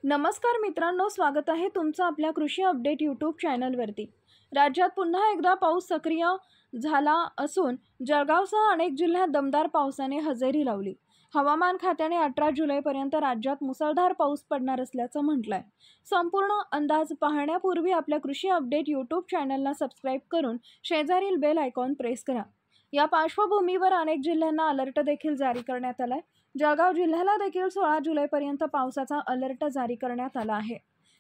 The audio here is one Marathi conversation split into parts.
नमस्कार मित्रांनो, स्वागत आहे तुमचं आपल्या कृषी अपडेट यूट्यूब चॅनलवरती। राज्यात पुन्हा एकदा पाऊस सक्रिय झाला असून जळगावसह अनेक जिल्ह्यात दमदार पावसाने हजेरी लावली। हवामान खात्याने 18 जुलैपर्यंत राज्यात मुसळधार पाऊस पडणार असल्याचं म्हटलंय। संपूर्ण अंदाज पाहण्यापूर्वी आपल्या कृषी अपडेट यूट्यूब चॅनलला सबस्क्राइब करून शेजारील बेल आयकॉन प्रेस करा। या पार्श्वभूमीवर अनेक जिल्ह्यांना अलर्ट देखील जारी करण्यात आलाय। जळगाव जिल्ह्याला देखील 16 जुलैपर्यंत पावसाचा अलर्ट जारी करण्यात आला आहे।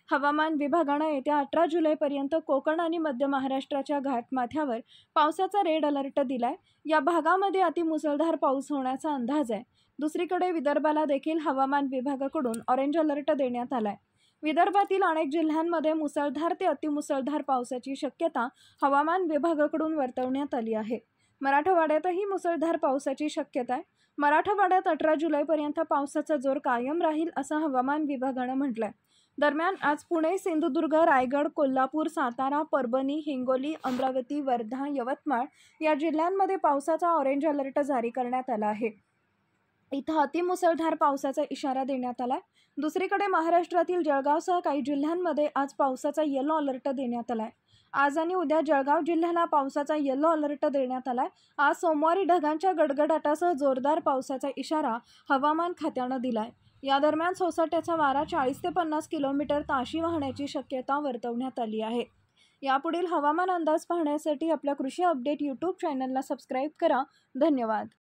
हवामान विभागाने येत्या 18 जुलैपर्यंत कोकण आणि मध्य महाराष्ट्राच्या घाटमाथ्यावर पावसाचा रेड अलर्ट दिलाय। या भागामध्ये अतिमुसळधार पाऊस होण्याचा अंदाज आहे। दुसरीकडे विदर्भाला देखील हवामान विभागाकडून ऑरेंज अलर्ट देण्यात आलाय। विदर्भातील अनेक जिल्ह्यांमध्ये मुसळधार ते अतिमुसळधार पावसाची शक्यता हवामान विभागाकडून वर्तवण्यात आली आहे। मराठवाड्यातही मुसळधार पावसाची शक्यता आहे। मराठवाड्यात 18 जुलैपर्यंत पावसाचा जोर कायम राहील असं हवामान विभागाने म्हटलंय। दरम्यान आज पुणे, सिंधुदुर्ग, रायगड, कोल्हापूर, सातारा, परभणी, हिंगोली, अमरावती, वर्धा, यवतमाळ या जिल्ह्यांमध्ये पावसाचा ऑरेंज अलर्ट जारी करण्यात आला आहे। इथं अतिमुसळधार पावसाचा इशारा देण्यात आलाय। दुसरीकडे महाराष्ट्रातील जळगावसह काही जिल्ह्यांमध्ये आज पावसाचा येलो अलर्ट देण्यात आलाय। आज आणि उद्या जळगाव जिल्ह्याला पावसाचा येलो अलर्ट देण्यात आलाय। आज सोमवारी ढगांच्या गडगडाटासह जोरदार पावसाचा इशारा हवामान खात्याने दिलाय। या दरम्यान सोसाट्याचा वारा 40 ते 50 किलोमीटर ताशी वाहण्याची शक्यता वर्तवण्यात आली आहे। यापुढील हवामान अंदाज पाहण्यासाठी आपल्या कृषी अपडेट यूट्यूब चॅनलला सबस्क्राइब करा। धन्यवाद।